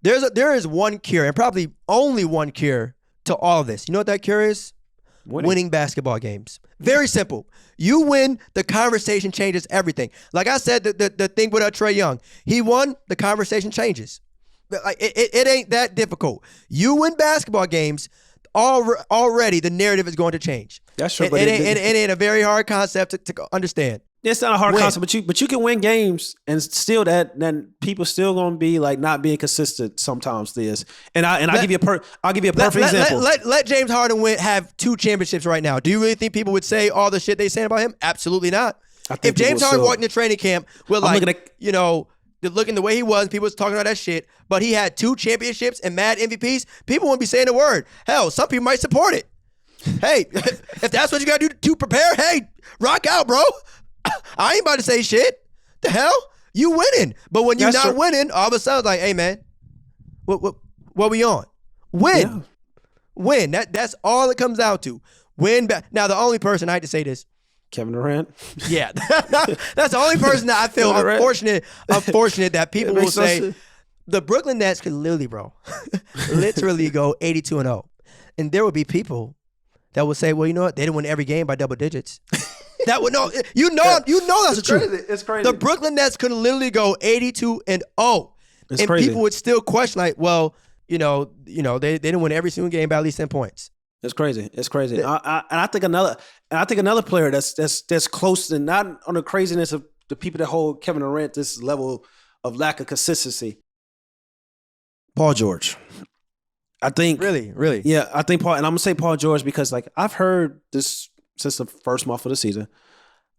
There is one cure, and probably only one cure to all of this. You know what that cure is? Winning basketball games. Very simple. You win, the conversation changes everything. Like I said, the thing with Trae Young, he won, the conversation changes. Like it ain't that difficult. You win basketball games, already the narrative is going to change. That's true. It ain't a very hard concept to understand. It's not a hard concept, but you can win games and still then people still gonna be like not being consistent sometimes. I'll give you a perfect example. Let James Harden have 2 championships right now. Do you really think people would say all the shit they saying about him? Absolutely not. If James Harden walked into training camp with looking the way he was, people was talking about that shit, but he had 2 championships and mad MVPs, people wouldn't be saying a word. Hell, some people might support it. Hey, if that's what you gotta do to prepare, hey, rock out, bro. I ain't about to say shit. The hell? You winning. But when you're not winning, all of a sudden it's like, hey man, what we on? Win. Yeah. Win. That's all it comes out to. Win back. Now the only person, I hate to say this, Kevin Durant. Yeah. That's the only person that I feel unfortunate that people will say the Brooklyn Nets could literally go 82-0. And there would be people that would say, well, you know what? They didn't win every game by double digits. That would that's the truth. It's crazy. The Brooklyn Nets could literally go 82-0. And crazy. People would still question, like, well, they didn't win every single game by at least 10 points. It's crazy. It's crazy. And I think another player that's close and not on the craziness of the people that hold Kevin Durant this level of lack of consistency. Paul George. I think really. Yeah, I think Paul, and I'm gonna say Paul George because like I've heard this since the first month of the season.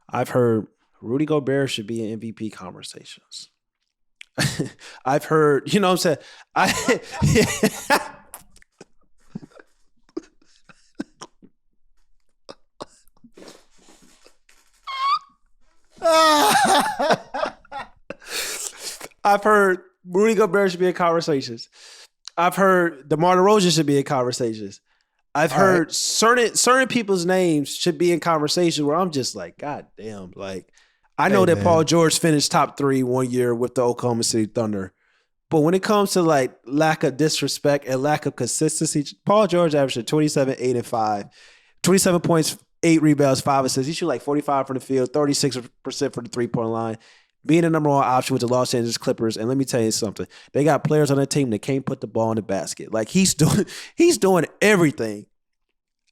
I've heard Rudy Gobert should be in MVP conversations. I've heard, you know what I'm saying? I've heard Rudy Gobert should be in conversations. I've heard DeMar DeRozan should be in conversations. I've heard certain people's names should be in conversations where I'm just like, God damn. Like, I know that Paul George finished top 3 one year with the Oklahoma City Thunder. But when it comes to like lack of disrespect and lack of consistency, Paul George averaged 27, 8, and 5. 27 points, 8 rebounds, 5 assists. He shoot like 45 from the field, 36% for the 3-point line. Being the number 1 option with the Los Angeles Clippers, and let me tell you something. They got players on their team that can't put the ball in the basket. Like he's doing everything.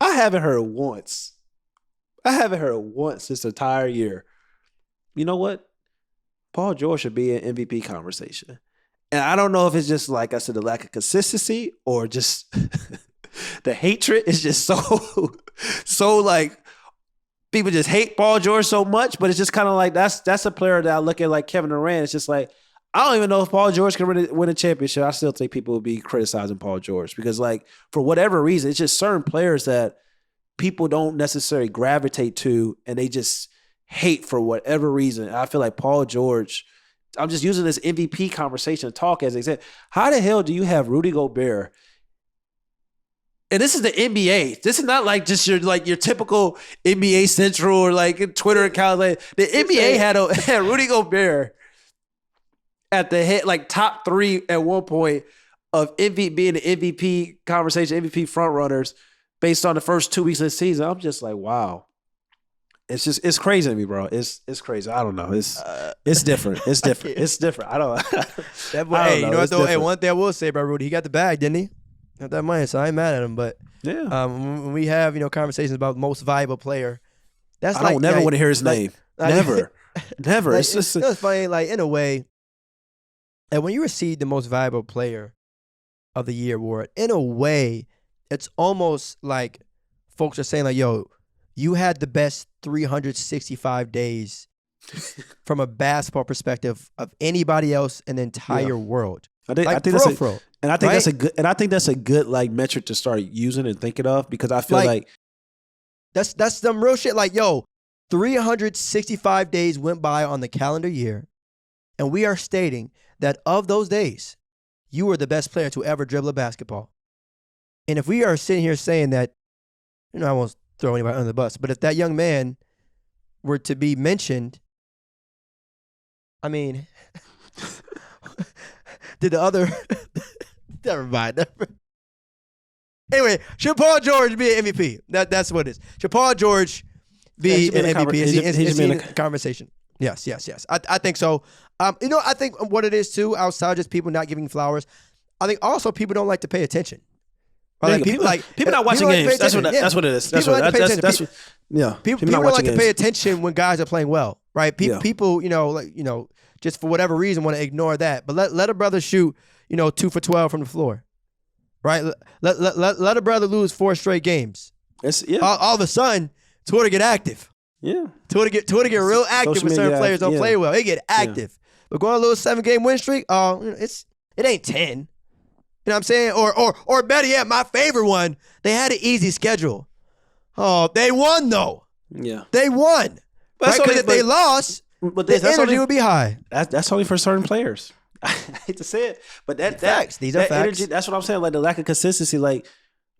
I haven't heard once this entire year. You know what? Paul George should be in MVP conversation. And I don't know if it's just like I said, the lack of consistency or just the hatred is just so like people just hate Paul George so much, but it's just kind of like that's a player that I look at like Kevin Durant. It's just like, I don't even know if Paul George can win a championship. I still think people will be criticizing Paul George because like for whatever reason, it's just certain players that people don't necessarily gravitate to and they just hate for whatever reason. I feel like Paul George, I'm just using this MVP conversation to talk as they said. How the hell do you have Rudy Gobert? And this is the NBA. This is not like just your typical NBA Central or like Twitter account. Like the NBA had Rudy Gobert at the head, like top 3 at one point of MVP being the MVP conversation, MVP front runners based on the first 2 weeks of the season. I'm just like, wow. It's crazy to me, bro. It's crazy. I don't know. It's different. It's different. It's different. I don't know. You know what though? Hey, one thing I will say about Rudy, he got the bag, didn't he? Got that money, so I ain't mad at him. But yeah, when we have conversations about most valuable player, that's I don't never want to hear his name. Never. It's just it's funny. Like in a way, and when you receive the most valuable player of the year award, in a way, it's almost like folks are saying like, "Yo, you had the best 365 days from a basketball perspective of anybody else in the entire world." I think that's a good like metric to start using and thinking of because I feel like that's some real shit. Like, yo, 365 days went by on the calendar year, and we are stating that of those days, you were the best player to ever dribble a basketball. And if we are sitting here saying that, I won't throw anybody under the bus, but if that young man were to be mentioned, I mean, did the other Never mind. Anyway, should Paul George be an MVP? That's what it is. Should Paul George be an MVP? Is he in the conversation? Yes. I think so. I think what it is too, outside just people not giving flowers, I think also people don't like to pay attention. Right? People not watching games. That's what it is. People don't like to pay attention when guys are playing well, right? People, just for whatever reason want to ignore that. But let a brother shoot, 2 for 12 from the floor, right? Let a brother lose 4 straight games. All of a sudden, Twitter get active. Yeah, Twitter get real active when certain players don't play well. They get active. But going a little 7-game win streak, it ain't 10. You know what I'm saying? Or better yet, my favorite one, they had an easy schedule. Oh, they won though. Yeah. They won. Right? Because if they lost, the energy would be high. That's only for certain players. I hate to say it, but facts. These are facts. Energy, that's what I'm saying. Like the lack of consistency. Like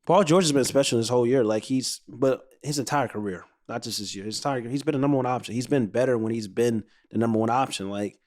Paul George has been special this whole year. Like but his entire career, not just this year. He's been the number one option. He's been better when he's been the number one option. Like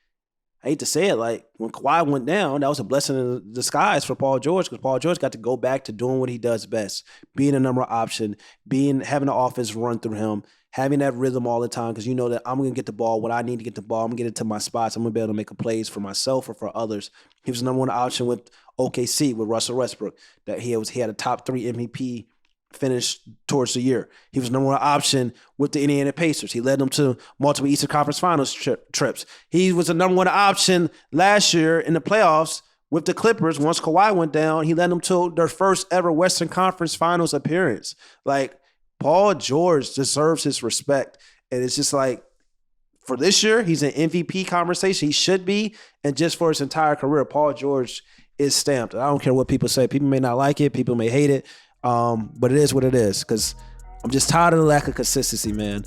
I hate to say it, like when Kawhi went down, that was a blessing in disguise for Paul George because Paul George got to go back to doing what he does best, being a number one option, having the offense run through him, having that rhythm all the time because you know that I'm going to get the ball when I need to get the ball. I'm going to get it to my spots. I'm going to be able to make plays for myself or for others. He was the number one option with OKC with Russell Westbrook. That he had a top 3 MVP finish towards the year. He was number one option with the Indiana Pacers. He led them to multiple Eastern Conference Finals trips. He was the number one option last year in the playoffs with the Clippers. Once Kawhi went down, he led them to their first ever Western Conference Finals appearance. Like, Paul George deserves his respect. And it's just like, for this year, he's an MVP conversation. He should be. And just for his entire career, Paul George is stamped. I don't care what people say. People may not like it. People may hate it. But it is what it is because I'm just tired of the lack of consistency, man.